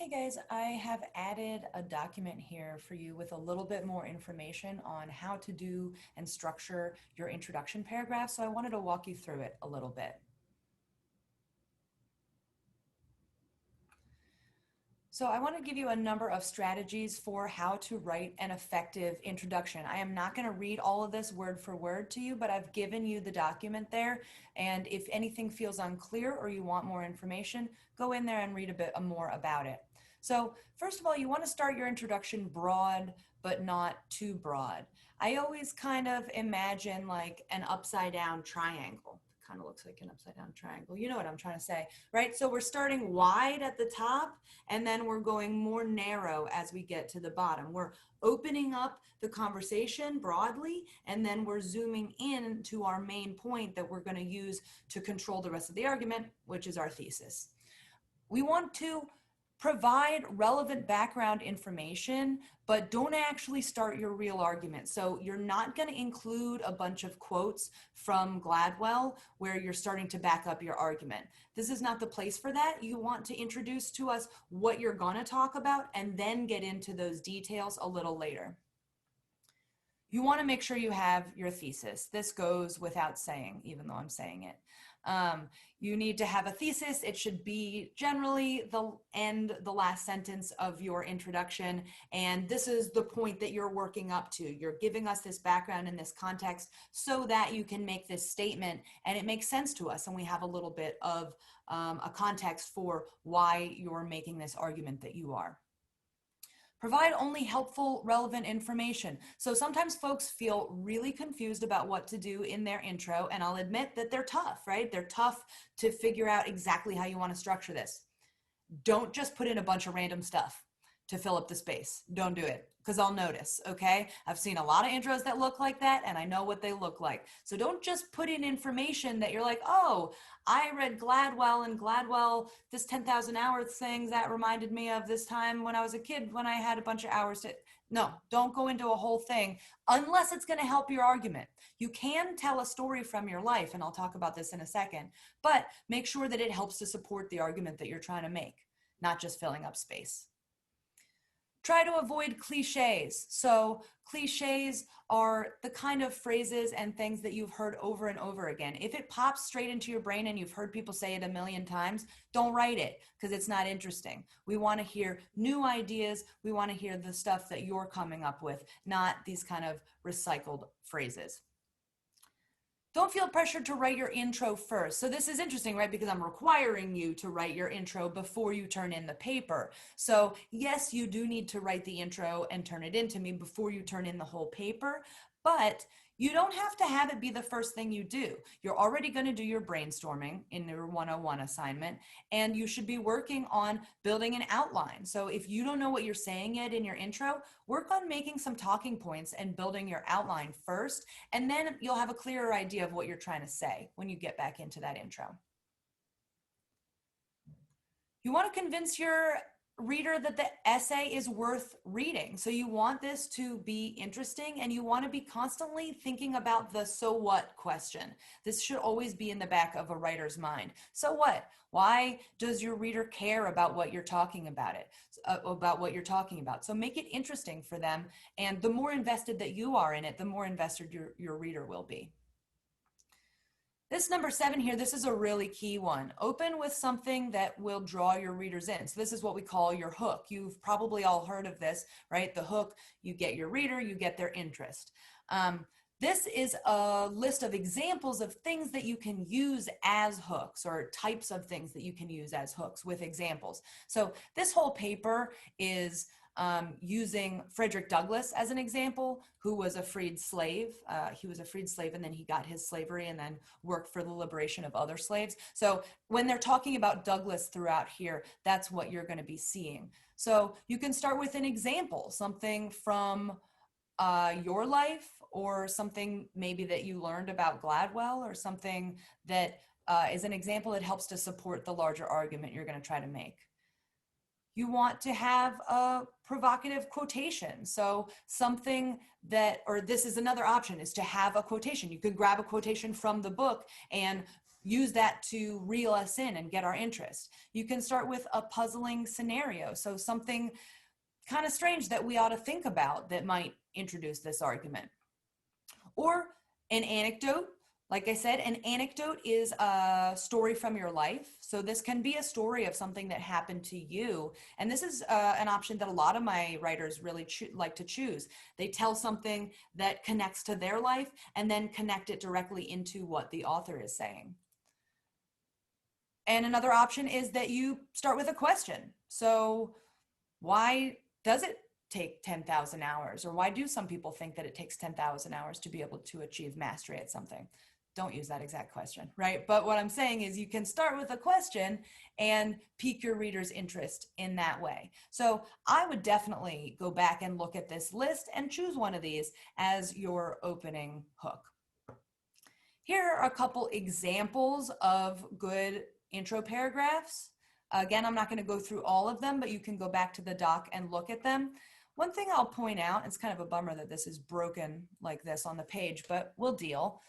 Hey guys, I have added a document here for you with a little bit more information on how to do and structure your introduction paragraph. So I wanted to walk you through it a little bit. So I want to give you a number of strategies for how to write an effective introduction. I am not going to read all of this word for word to you, but I've given you the document there. And if anything feels unclear or you want more information, go in there and read a bit more about it. So first of all, you want to start your introduction broad, but not too broad. I always kind of imagine like an upside down triangle. Kind of looks like an upside down triangle. You know what I'm trying to say, right? So we're starting wide at the top and then we're going more narrow as we get to the bottom. We're opening up the conversation broadly and then we're zooming in to our main point that we're going to use to control the rest of the argument, which is our thesis. We want to provide relevant background information, but don't actually start your real argument. So you're not going to include a bunch of quotes from Gladwell where you're starting to back up your argument. This is not the place for that. You want to introduce to us what you're going to talk about and then get into those details a little later. You want to make sure you have your thesis. This goes without saying, even though I'm saying it. You need to have a thesis. It should be generally the last sentence of your introduction. And this is the point that you're working up to. You're giving us this background and this context so that you can make this statement and it makes sense to us. And we have a little bit of a context for why you're making this argument that you are. Provide only helpful, relevant information. So sometimes folks feel really confused about what to do in their intro, and I'll admit that they're tough, right? They're tough to figure out exactly how you want to structure this. Don't just put in a bunch of random stuff to fill up the space. Don't do it, because I'll notice, okay? I've seen a lot of intros that look like that, and I know what they look like. So don't just put in information that you're like, oh, I read Gladwell, and Gladwell, this 10,000 hours thing, that reminded me of this time when I was a kid when I had a bunch of hours to... No, don't go into a whole thing unless it's going to help your argument. You can tell a story from your life, and I'll talk about this in a second, but make sure that it helps to support the argument that you're trying to make, not just filling up space. Try to avoid cliches. So cliches are the kind of phrases and things that you've heard over and over again. If it pops straight into your brain and you've heard people say it a million times, don't write it because it's not interesting. We want to hear new ideas. We want to hear the stuff that you're coming up with, not these kind of recycled phrases. Don't feel pressured to write your intro first. So this is interesting, right? Because I'm requiring you to write your intro before you turn in the paper. So yes, you do need to write the intro and turn it in to me before you turn in the whole paper, but you don't have to have it be the first thing you do. You're already going to do your brainstorming in your 101 assignment, and you should be working on building an outline. So if you don't know what you're saying yet in your intro, work on making some talking points and building your outline first, and then you'll have a clearer idea of what you're trying to say when you get back into that intro. You want to convince your reader that the essay is worth reading. So you want this to be interesting and you want to be constantly thinking about the so what question. This should always be in the back of a writer's mind. So what? Why does your reader care about what you're talking about So make it interesting for them. And the more invested that you are in it, the more invested your reader will be. This number 7 here, this is a really key one. Open with something that will draw your readers in. So this is what we call your hook. You've probably all heard of this, right? The hook, you get your reader, you get their interest. This is a list of examples of things that you can use as hooks, or types of things that you can use as hooks with examples. So this whole paper is using Frederick Douglass as an example, who was a freed slave. He was a freed slave and then he got his slavery and then worked for the liberation of other slaves. So when they're talking about Douglass throughout here, that's what you're going to be seeing. So you can start with an example, something from your life, or something maybe that you learned about Gladwell, or something that is an example that helps to support the larger argument you're going to try to make. You want to have a provocative quotation. So something that, or this is another option, is to have a quotation. You could grab a quotation from the book and use that to reel us in and get our interest. You can start with a puzzling scenario. So something kind of strange that we ought to think about that might introduce this argument. Or an anecdote. Like I said, an anecdote is a story from your life. So this can be a story of something that happened to you. And this is an option that a lot of my writers really like to choose. They tell something that connects to their life and then connect it directly into what the author is saying. And another option is that you start with a question. So why does it take 10,000 hours? Or why do some people think that it takes 10,000 hours to be able to achieve mastery at something? Don't use that exact question, right? But what I'm saying is you can start with a question and pique your reader's interest in that way. So I would definitely go back and look at this list and choose one of these as your opening hook. Here are a couple examples of good intro paragraphs. Again, I'm not going to go through all of them, but you can go back to the doc and look at them. One thing I'll point out, it's kind of a bummer that this is broken like this on the page, but we'll deal.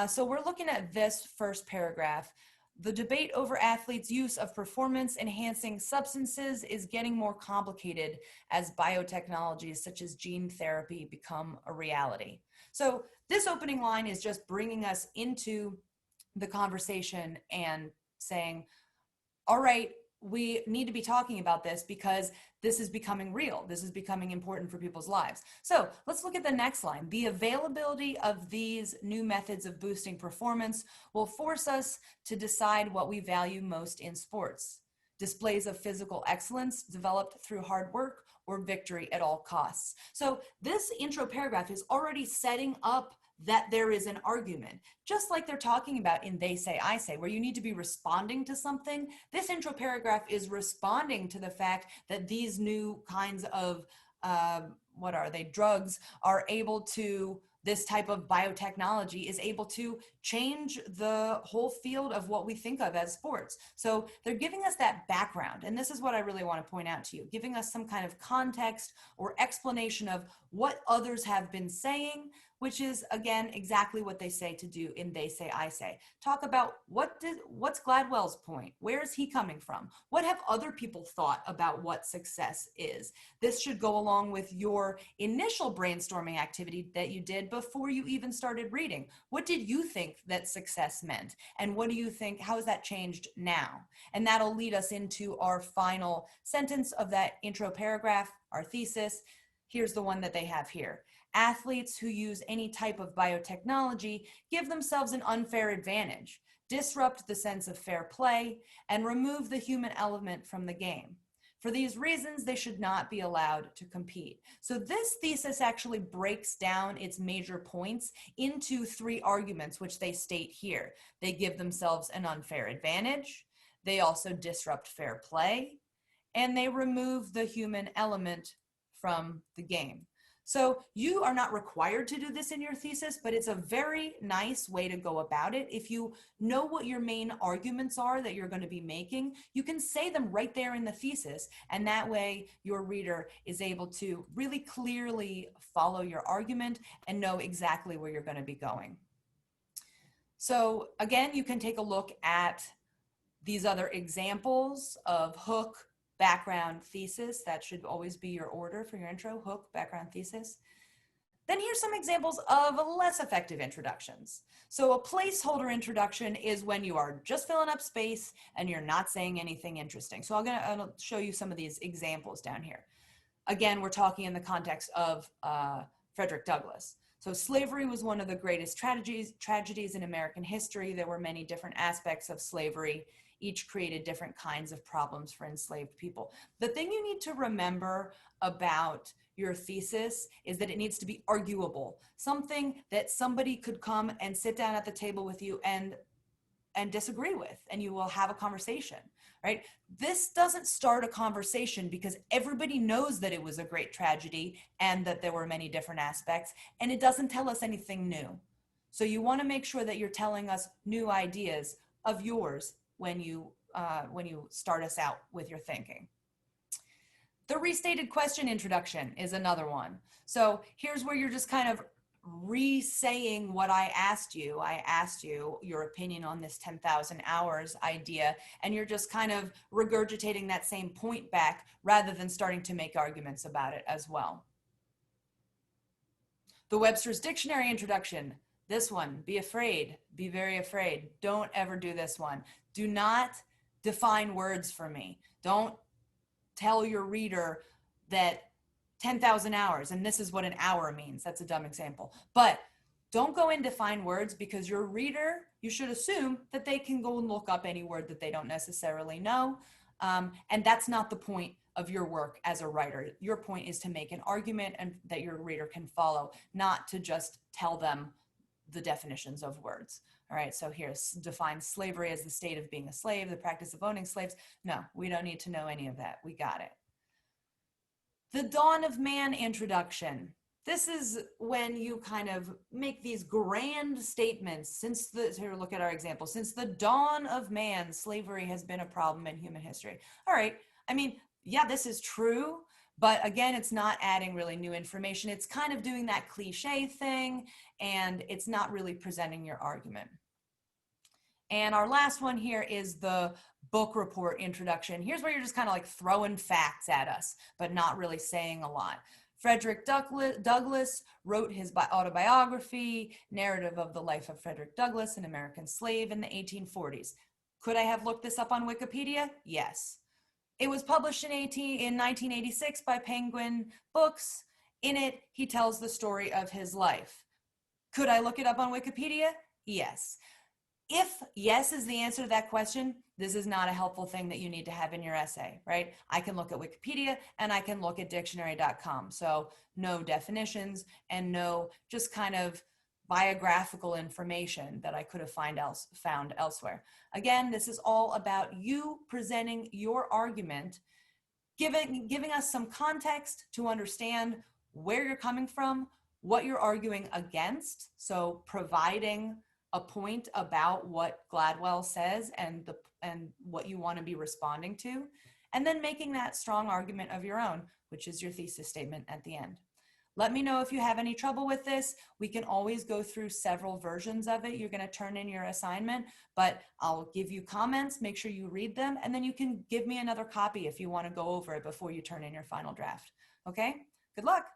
So we're looking at this first paragraph. The debate over athletes' use of performance-enhancing substances is getting more complicated as biotechnologies such as gene therapy become a reality. So this opening line is just bringing us into the conversation and saying, all right, we need to be talking about this because this is becoming real. This is becoming important for people's lives. So let's look at the next line. The availability of these new methods of boosting performance will force us to decide what we value most in sports. Displays of physical excellence developed through hard work or victory at all costs. So this intro paragraph is already setting up that there is an argument, just like they're talking about in They Say, I Say, where you need to be responding to something. This intro paragraph is responding to the fact that these new kinds of, drugs are able to, this type of biotechnology is able to change the whole field of what we think of as sports. So they're giving us that background. And this is what I really want to point out to you, giving us some kind of context or explanation of what others have been saying, which is, again, exactly what they say to do in They Say, I Say. Talk about what's Gladwell's point? Where is he coming from? What have other people thought about what success is? This should go along with your initial brainstorming activity that you did before you even started reading. What did you think that success meant? And what do you think, how has that changed now? And that'll lead us into our final sentence of that intro paragraph, our thesis. Here's the one that they have here. Athletes who use any type of biotechnology give themselves an unfair advantage, disrupt the sense of fair play, and remove the human element from the game. For these reasons, they should not be allowed to compete. So this thesis actually breaks down its major points into three arguments, which they state here. They give themselves an unfair advantage, they also disrupt fair play, and they remove the human element from the game. So you are not required to do this in your thesis, but it's a very nice way to go about it. If you know what your main arguments are that you're going to be making, you can say them right there in the thesis. And that way your reader is able to really clearly follow your argument and know exactly where you're going to be going. So again, you can take a look at these other examples of hook, background, thesis. That should always be your order for your intro: hook, background, thesis. Then here's some examples of less effective introductions. So a placeholder introduction is when you are just filling up space and you're not saying anything interesting. So I'll show you some of these examples down here. Again, we're talking in the context of Frederick Douglass. So slavery was one of the greatest tragedies in American history. There were many different aspects of slavery. Each created different kinds of problems for enslaved people. The thing you need to remember about your thesis is that it needs to be arguable, something that somebody could come and sit down at the table with you and disagree with, and you will have a conversation, right? This doesn't start a conversation because everybody knows that it was a great tragedy and that there were many different aspects, and it doesn't tell us anything new. So you want to make sure that you're telling us new ideas of yours when you start us out with your thinking. The restated question introduction is another one. So here's where you're just kind of re-saying what I asked you. I asked you your opinion on this 10,000 hours idea, and you're just kind of regurgitating that same point back rather than starting to make arguments about it as well. The Webster's Dictionary introduction. This one, be afraid, be very afraid. Don't ever do this one. Do not define words for me. Don't tell your reader that 10,000 hours, and this is what an hour means. That's a dumb example. But don't go and define words, because your reader, you should assume that they can go and look up any word that they don't necessarily know. And that's not the point of your work as a writer. Your point is to make an argument and that your reader can follow, not to just tell them the definitions of words. All right, so here's define slavery as the state of being a slave, the practice of owning slaves. No, we don't need to know any of that. We got it. The dawn of man introduction. This is when you kind of make these grand statements. Here, look at our example. Since the dawn of man, slavery has been a problem in human history. All right, I mean, yeah, this is true, but again, it's not adding really new information. It's kind of doing that cliche thing, and it's not really presenting your argument. And our last one here is the book report introduction. Here's where you're just kind of like throwing facts at us, but not really saying a lot. Frederick Douglass wrote his autobiography, Narrative of the Life of Frederick Douglass, an American Slave in the 1840s. Could I have looked this up on Wikipedia? Yes. It was published in 1986 by Penguin Books. In it, he tells the story of his life. Could I look it up on Wikipedia? Yes. If yes is the answer to that question, this is not a helpful thing that you need to have in your essay, right? I can look at Wikipedia and I can look at dictionary.com. So no definitions and no just kind of biographical information that I could have found elsewhere. Again, this is all about you presenting your argument, giving us some context to understand where you're coming from, what you're arguing against. So providing a point about what Gladwell says and what you want to be responding to, and then making that strong argument of your own, which is your thesis statement at the end. Let me know if you have any trouble with this. We can always go through several versions of it. You're going to turn in your assignment, but I'll give you comments, make sure you read them, and then you can give me another copy if you want to go over it before you turn in your final draft. Okay? Good luck.